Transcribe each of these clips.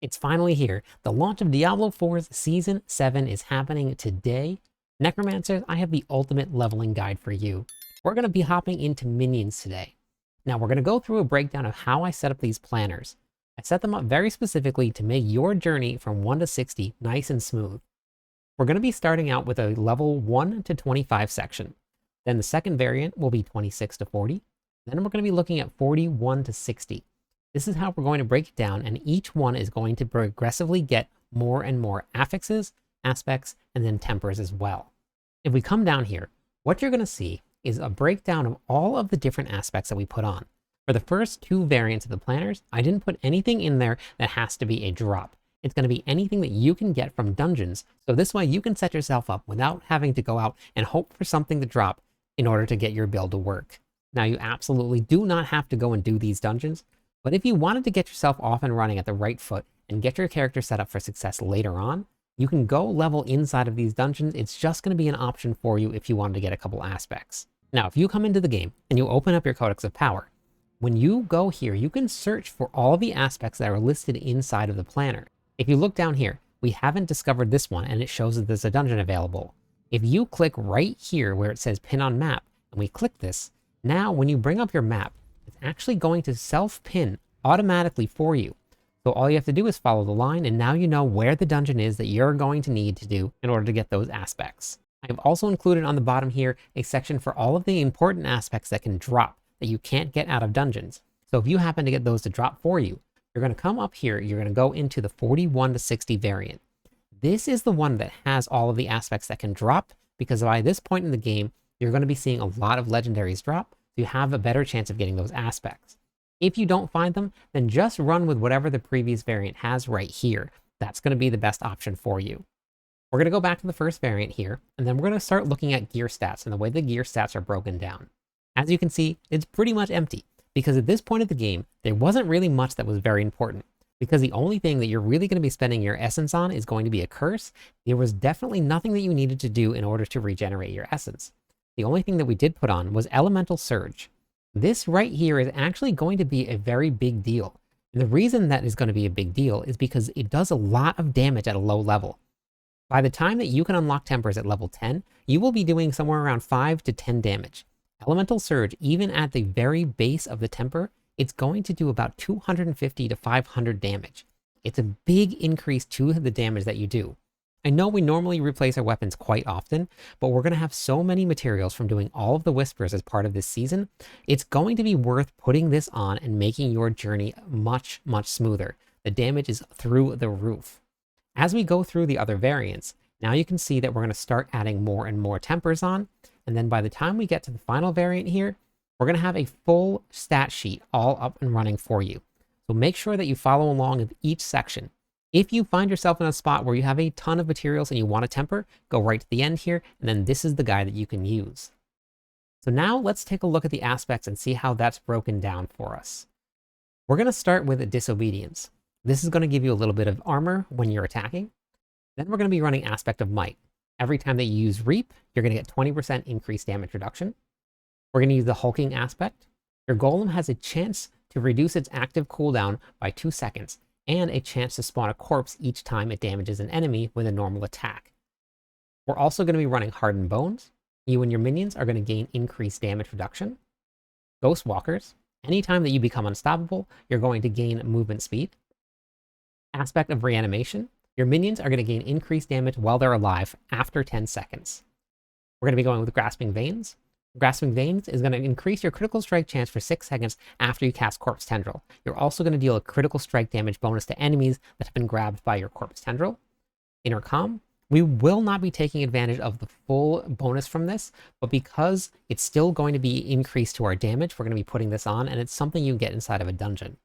It's finally here. The launch of Diablo 4's Season 7 is happening today. Necromancers, I have the ultimate leveling guide for you. We're going to be hopping into minions today. Now, we're going to go through a breakdown of how I set up these planners. I set them up very specifically to make your journey from 1 to 60 nice and smooth. We're going to be starting out with a level 1 to 25 section. Then the second variant will be 26 to 40. Then we're going to be looking at 41 to 60. This is how we're going to break it down, and each one is going to progressively get more and more affixes, aspects, and then tempers as well. If we come down here, what you're going to see is a breakdown of all of the different aspects that we put on. For the first two variants of the planners, I didn't put anything in there that has to be a drop. It's going to be anything that you can get from dungeons, so this way you can set yourself up without having to go out and hope for something to drop in order to get your build to work. Now, you absolutely do not have to go and do these dungeons, but if you wanted to get yourself off and running at the right foot and get your character set up for success later on, you can go level inside of these dungeons. It's just going to be an option for you if you wanted to get a couple aspects. Now, if you come into the game and you open up your Codex of Power, when you go here, you can search for all of the aspects that are listed inside of the planner. If you look down here, we haven't discovered this one and it shows that there's a dungeon available. If you click right here where it says pin on map and we click this, now when you bring up your map, it's actually going to self-pin automatically for you. So all you have to do is follow the line, and now you know where the dungeon is that you're going to need to do in order to get those aspects. I have also included on the bottom here a section for all of the important aspects that can drop that you can't get out of dungeons. So if you happen to get those to drop for you, you're going to come up here, you're going to go into the 41 to 60 variant. This is the one that has all of the aspects that can drop, because by this point in the game, you're going to be seeing a lot of legendaries drop. You have a better chance of getting those aspects. If you don't find them, then just run with whatever the previous variant has right here. That's going to be the best option for you. We're going to go back to the first variant here, and then we're going to start looking at gear stats and the way the gear stats are broken down. As you can see, it's pretty much empty, because at this point of the game, there wasn't really much that was very important, because the only thing that you're really going to be spending your essence on is going to be a curse. There was definitely nothing that you needed to do in order to regenerate your essence. The only thing that we did put on was Elemental Surge. This right here is actually going to be a very big deal. And the reason that is going to be a big deal is because it does a lot of damage at a low level. By the time that you can unlock tempers at level 10, you will be doing somewhere around 5 to 10 damage. Elemental Surge, even at the very base of the temper, it's going to do about 250 to 500 damage. It's a big increase to the damage that you do. I know we normally replace our weapons quite often, but we're going to have so many materials from doing all of the whispers as part of this season. It's going to be worth putting this on and making your journey much, much smoother. The damage is through the roof. As we go through the other variants, now you can see that we're going to start adding more and more tempers on. And then by the time we get to the final variant here, we're going to have a full stat sheet all up and running for you. So make sure that you follow along with each section. If you find yourself in a spot where you have a ton of materials and you want to temper, go right to the end here, and then this is the guide that you can use. So now let's take a look at the aspects and see how that's broken down for us. We're going to start with a Disobedience. This is going to give you a little bit of armor when you're attacking. Then we're going to be running Aspect of Might. Every time that you use Reap, you're going to get 20% increased damage reduction. We're going to use the Hulking Aspect. Your Golem has a chance to reduce its active cooldown by 2 seconds, and a chance to spawn a corpse each time it damages an enemy with a normal attack. We're also going to be running Hardened Bones. You and your minions are going to gain increased damage reduction. Ghost Walkers. Anytime that you become unstoppable, you're going to gain movement speed. Aspect of Reanimation. Your minions are going to gain increased damage while they're alive after 10 seconds. We're going to be going with Grasping Veins. Grasping Veins is going to increase your critical strike chance for 6 seconds after you cast Corpse Tendril. You're also going to deal a critical strike damage bonus to enemies that have been grabbed by your Corpse Tendril. Intercom. We will not be taking advantage of the full bonus from this, but because it's still going to be increased to our damage, we're going to be putting this on, and it's something you get inside of a dungeon.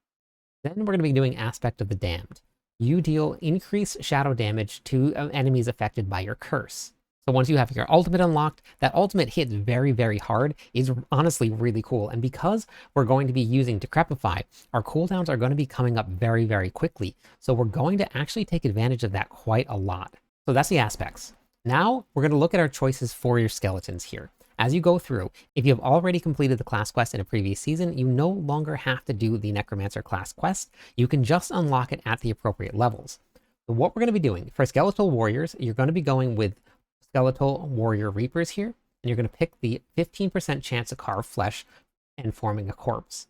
Then we're going to be doing Aspect of the Damned. You deal increased shadow damage to enemies affected by your curse. So once you have your ultimate unlocked, that ultimate hits very, very hard. Is honestly really cool. And because we're going to be using Decrepify, our cooldowns are going to be coming up very, very quickly. So we're going to actually take advantage of that quite a lot. So that's the aspects. Now we're going to look at our choices for your skeletons here. As you go through, if you have already completed the class quest in a previous season, you no longer have to do the Necromancer class quest. You can just unlock it at the appropriate levels. So what we're going to be doing, for Skeletal Warriors, you're going to be going with Skeletal Warrior Reapers here, and you're going to pick the 15% chance to carve flesh and forming a corpse.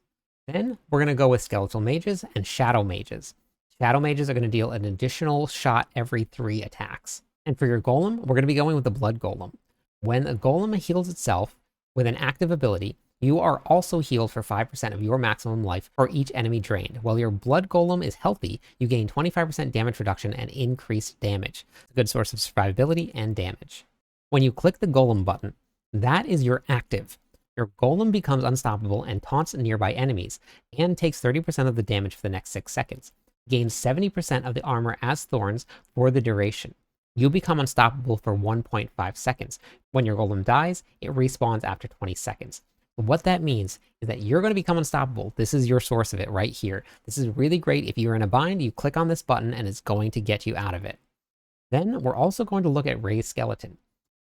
Then we're going to go with Skeletal Mages and Shadow Mages. Shadow Mages are going to deal an additional shot every 3 attacks. And for your Golem, we're going to be going with the Blood Golem. When a Golem heals itself with an active ability, you are also healed for 5% of your maximum life for each enemy drained. While your Blood Golem is healthy, you gain 25% damage reduction and increased damage. It's a good source of survivability and damage. When you click the Golem button, that is your active. Your Golem becomes unstoppable and taunts nearby enemies, and takes 30% of the damage for the next 6 seconds. Gains 70% of the armor as thorns for the duration. You become unstoppable for 1.5 seconds. When your Golem dies, it respawns after 20 seconds. What that means is that you're going to become unstoppable. This is your source of it right here. This is really great. If you're in a bind, you click on this button and it's going to get you out of it. Then we're also going to look at Raised Skeleton.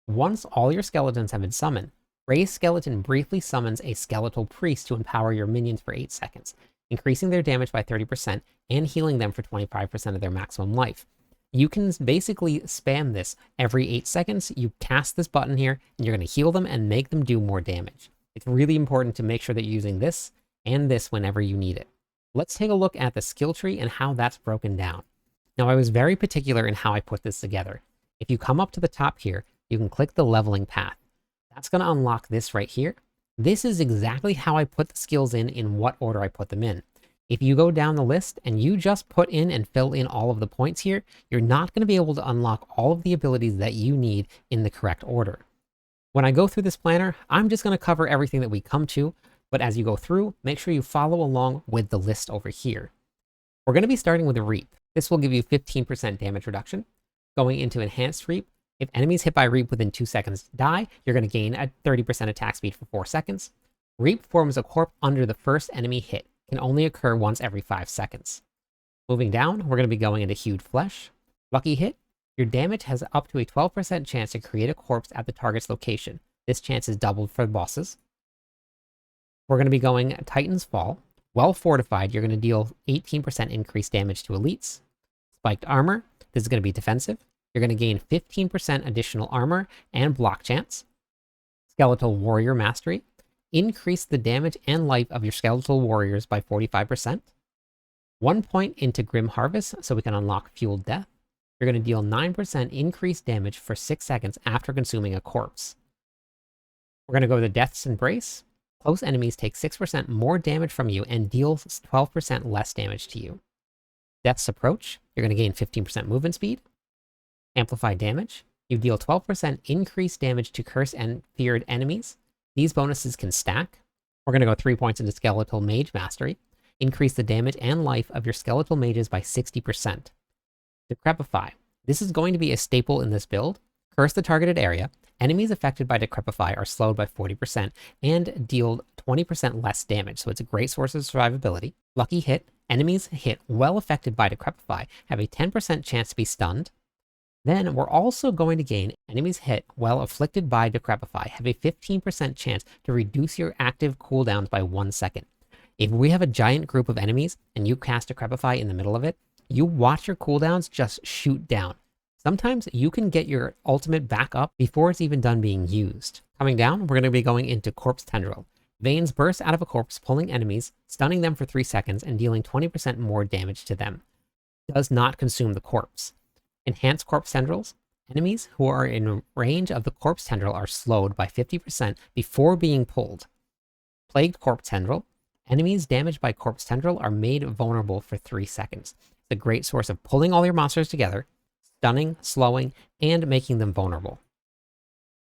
Once all your skeletons have been summoned, Raised Skeleton briefly summons a Skeletal Priest to empower your minions for 8 seconds, increasing their damage by 30% and healing them for 25% of their maximum life. You can basically spam this every 8 seconds. You cast this button here, and you're going to heal them and make them do more damage. It's really important to make sure that you're using this and this whenever you need it. Let's take a look at the skill tree and how that's broken down. Now, I was very particular in how I put this together. If you come up to the top here, you can click the leveling path. That's going to unlock this right here. This is exactly how I put the skills in what order I put them in. If you go down the list and you just put in and fill in all of the points here, you're not going to be able to unlock all of the abilities that you need in the correct order. When I go through this planner, I'm just going to cover everything that we come to, but as you go through, make sure you follow along with the list over here. We're going to be starting with a Reap. This will give you 15% damage reduction. Going into Enhanced Reap, if enemies hit by Reap within 2 seconds die, you're going to gain a 30% attack speed for 4 seconds. Reap forms a corpse under the first enemy hit. Can only occur once every 5 seconds. Moving down, we're going to be going into Hewed Flesh. Lucky Hit, your damage has up to a 12% chance to create a corpse at the target's location. This chance is doubled for bosses. We're going to be going Titan's Fall. Well Fortified, you're going to deal 18% increased damage to elites. Spiked Armor, this is going to be defensive. You're going to gain 15% additional armor and block chance. Skeletal Warrior Mastery, increase the damage and life of your Skeletal Warriors by 45%. 1 point into Grim Harvest, so we can unlock Fueled Death. You're going to deal 9% increased damage for 6 seconds after consuming a corpse. We're going to go to Death's Embrace. Close enemies take 6% more damage from you and deal 12% less damage to you. Death's Approach, you're going to gain 15% movement speed. Amplified Damage, you deal 12% increased damage to cursed and feared enemies. These bonuses can stack. We're going to go 3 points into Skeletal Mage Mastery. Increase the damage and life of your Skeletal Mages by 60%. Decrepify. This is going to be a staple in this build. Curse the targeted area. Enemies affected by Decrepify are slowed by 40% and deal 20% less damage, so it's a great source of survivability. Lucky Hit. Enemies hit well affected by Decrepify have a 10% chance to be stunned. Then we're also going to gain enemies hit while afflicted by Decrepify have a 15% chance to reduce your active cooldowns by 1 second. If we have a giant group of enemies and you cast Decrepify in the middle of it, you watch your cooldowns just shoot down. Sometimes you can get your ultimate back up before it's even done being used. Coming down, we're going to be going into Corpse Tendril. Veins burst out of a corpse, pulling enemies, stunning them for 3 seconds, and dealing 20% more damage to them. Does not consume the corpse. Enhanced Corpse Tendrils. Enemies who are in range of the Corpse Tendril are slowed by 50% before being pulled. Plagued Corpse Tendril. Enemies damaged by Corpse Tendril are made vulnerable for 3 seconds. It's a great source of pulling all your monsters together, stunning, slowing, and making them vulnerable.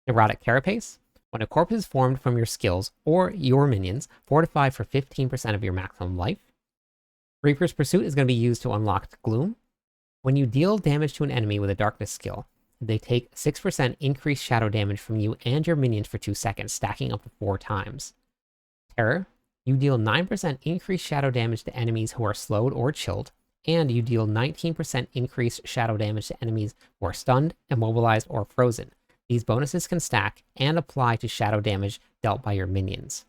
Neurotic Carapace. When a corpse is formed from your skills or your minions, fortify for 15% of your maximum life. Reaper's Pursuit is going to be used to unlock Gloom. When you deal damage to an enemy with a darkness skill, they take 6% increased shadow damage from you and your minions for 2 seconds, stacking up to 4 times. Terror. You deal 9% increased shadow damage to enemies who are slowed or chilled, and you deal 19% increased shadow damage to enemies who are stunned, immobilized, or frozen. These bonuses can stack and apply to shadow damage dealt by your minions.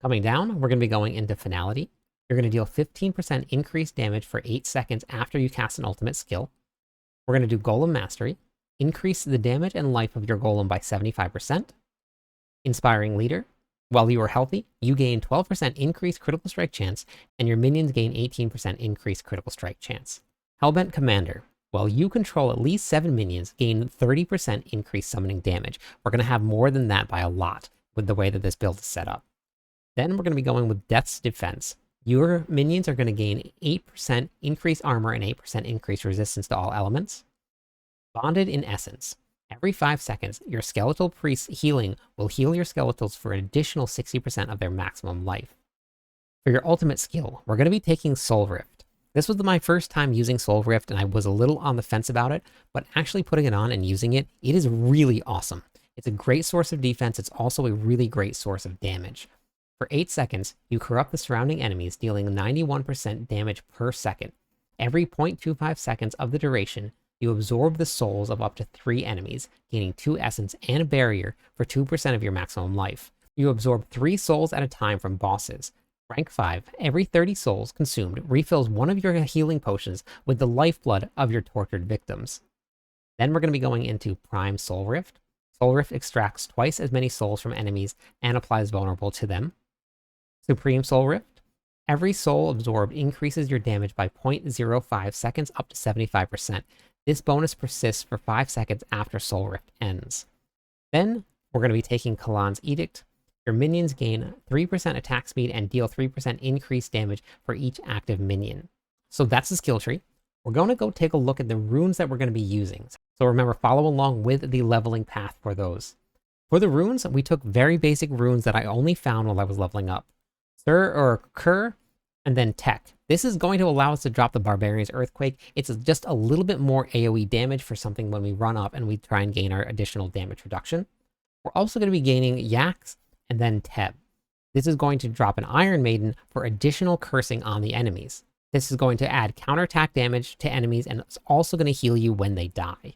Coming down, we're going to be going into Finality. You're going to deal 15% increased damage for 8 seconds after you cast an ultimate skill. We're going to do Golem Mastery. Increase the damage and life of your golem by 75%. Inspiring Leader. While you are healthy, you gain 12% increased critical strike chance, and your minions gain 18% increased critical strike chance. Hellbent Commander. While you control at least 7 minions, gain 30% increased summoning damage. We're going to have more than that by a lot with the way that this build is set up. Then we're going to be going with Death's Defense. Your minions are going to gain 8% increased armor and 8% increased resistance to all elements. Bonded in Essence. Every 5 seconds, your Skeletal Priest's healing will heal your skeletals for an additional 60% of their maximum life. For your ultimate skill, we're going to be taking Soul Rift. This was my first time using Soul Rift, and I was a little on the fence about it, but actually putting it on and using it, it is really awesome. It's a great source of defense. It's also a really great source of damage. For 8 seconds, you corrupt the surrounding enemies, dealing 91% damage per second. Every 0.25 seconds of the duration, you absorb the souls of up to 3 enemies, gaining 2 essence and a barrier for 2% of your maximum life. You absorb 3 souls at a time from bosses. Rank 5, every 30 souls consumed refills one of your healing potions with the lifeblood of your tortured victims. Then we're going to be going into Prime Soul Rift. Soul Rift extracts twice as many souls from enemies and applies vulnerable to them. Supreme Soul Rift. Every soul absorbed increases your damage by 0.05 seconds up to 75%. This bonus persists for 5 seconds after Soul Rift ends. Then we're going to be taking Kalan's Edict. Your minions gain 3% attack speed and deal 3% increased damage for each active minion. So that's the skill tree. We're going to go take a look at the runes that we're going to be using. So remember, follow along with the leveling path for those. For the runes, we took very basic runes that I only found while I was leveling up. Sir or Kur, and then Tech. This is going to allow us to drop the Barbarian's Earthquake. It's just a little bit more AoE damage for something when we run up and we try and gain our additional damage reduction. We're also going to be gaining Yaks and then Teb. This is going to drop an Iron Maiden for additional cursing on the enemies. This is going to add counterattack damage to enemies, and it's also going to heal you when they die.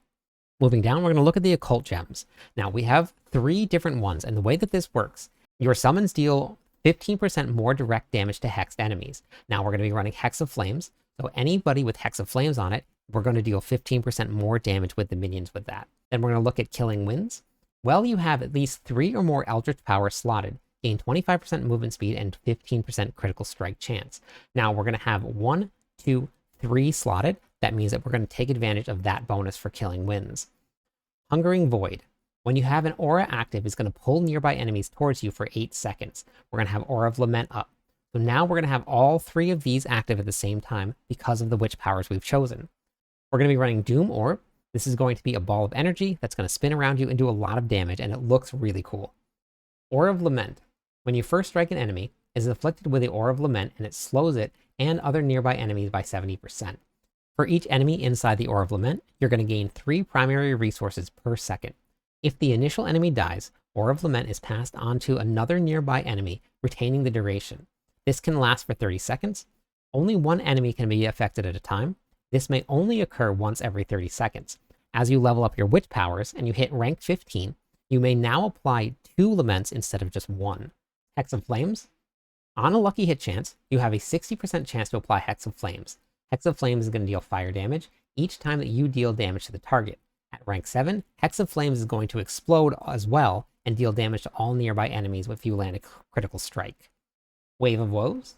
Moving down, we're going to look at the Occult Gems. Now, we have 3 different ones, and the way that this works, your summons deal 15% more direct damage to hexed enemies. Now, we're going to be running Hex of Flames, so anybody with Hex of Flames on it, we're going to deal 15% more damage with the minions with that. Then we're going to look at Killing Winds. Well, you have at least 3 or more Eldritch Power slotted, gain 25% movement speed and 15% critical strike chance. Now we're going to have 1, 2, 3 slotted. That means that we're going to take advantage of that bonus for Killing Winds. Hungering Void. When you have an aura active, it's going to pull nearby enemies towards you for 8 seconds. We're going to have Aura of Lament up. So now we're going to have all 3 of these active at the same time because of the witch powers we've chosen. We're going to be running Doom Orb. This is going to be a ball of energy that's going to spin around you and do a lot of damage, and it looks really cool. Aura of Lament. When you first strike an enemy, it is afflicted with the Aura of Lament, and it slows it and other nearby enemies by 70%. For each enemy inside the Aura of Lament, you're going to gain 3 primary resources per second. If the initial enemy dies, Aura of Lament is passed on to another nearby enemy, retaining the duration. This can last for 30 seconds. Only 1 enemy can be affected at a time. This may only occur once every 30 seconds. As you level up your witch powers and you hit rank 15, you may now apply 2 laments instead of just 1. Hex of Flames. On a lucky hit chance, you have a 60% chance to apply Hex of Flames. Hex of Flames is going to deal fire damage each time that you deal damage to the target. At rank 7, Hex of Flames is going to explode as well and deal damage to all nearby enemies if you land a critical strike. Wave of Woes.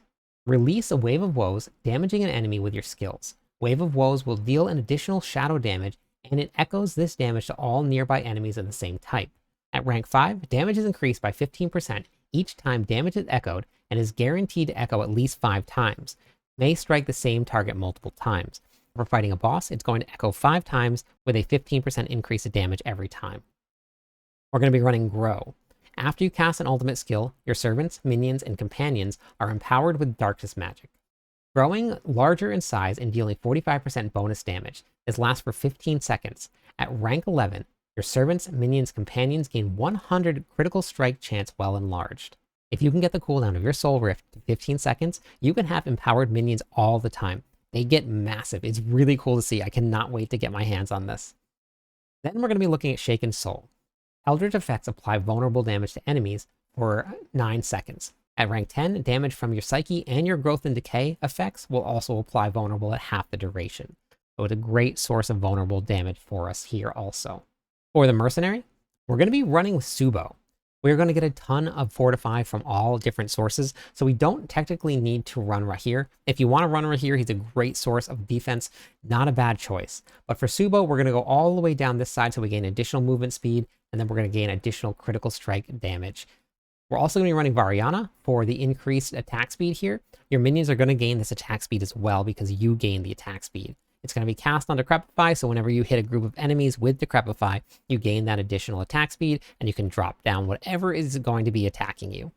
Release a Wave of Woes, damaging an enemy with your skills. Wave of Woes will deal an additional shadow damage, and it echoes this damage to all nearby enemies of the same type. At rank 5, damage is increased by 15% each time damage is echoed, and is guaranteed to echo at least 5 times. May strike the same target multiple times. For fighting a boss, it's going to echo 5 times with a 15% increase of damage every time. We're going to be running Grow. After you cast an ultimate skill, your servants, minions, and companions are empowered with Darkness magic. Growing larger in size and dealing 45% bonus damage. This lasts for 15 seconds. At rank 11, your servants, minions, companions gain 100 critical strike chance while enlarged. If you can get the cooldown of your Soul Rift to 15 seconds, you can have empowered minions all the time. They get massive. It's really cool to see. I cannot wait to get my hands on this. Then we're going to be looking at Shaken Soul. Eldritch effects apply vulnerable damage to enemies for 9 seconds. At rank 10, damage from your Psyche and your Growth and Decay effects will also apply vulnerable at half the duration. So it's a great source of vulnerable damage for us here also. For the Mercenary, we're going to be running with Subo. We're going to get a ton of Fortify from all different sources, so we don't technically need to run Rahir. If you want to run Rahir, he's a great source of defense, not a bad choice. But for Subo, we're going to go all the way down this side so we gain additional movement speed, and then we're going to gain additional critical strike damage. We're also going to be running Variana for the increased attack speed here. Your minions are going to gain this attack speed as well because you gain the attack speed. It's going to be cast on Decrepify, so whenever you hit a group of enemies with Decrepify, you gain that additional attack speed, and you can drop down whatever is going to be attacking you.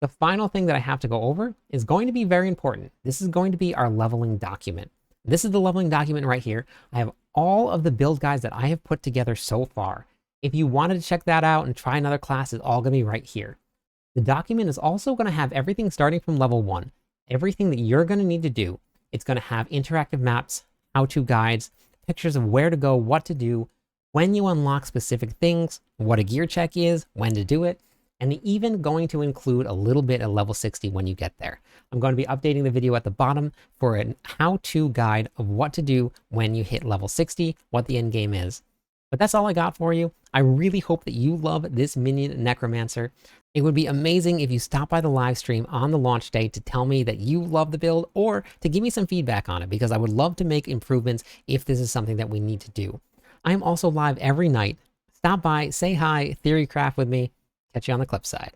The final thing that I have to go over is going to be very important. This is going to be our leveling document. This is the leveling document right here. I have all of the build guides that I have put together so far. If you wanted to check that out and try another class, it's all going to be right here. The document is also going to have everything starting from level 1. Everything that you're going to need to do. It's going to have interactive maps, how-to guides, pictures of where to go, what to do, when you unlock specific things, what a gear check is, when to do it, and even going to include a little bit at level 60 when you get there. I'm going to be updating the video at the bottom for a how-to guide of what to do when you hit level 60, what the end game is. But that's all I got for you. I really hope that you love this Minion Necromancer. It would be amazing if you stop by the live stream on the launch day to tell me that you love the build or to give me some feedback on it, because I would love to make improvements if this is something that we need to do. I am also live every night. Stop by, say hi, theorycraft with me. Catch you on the clip side.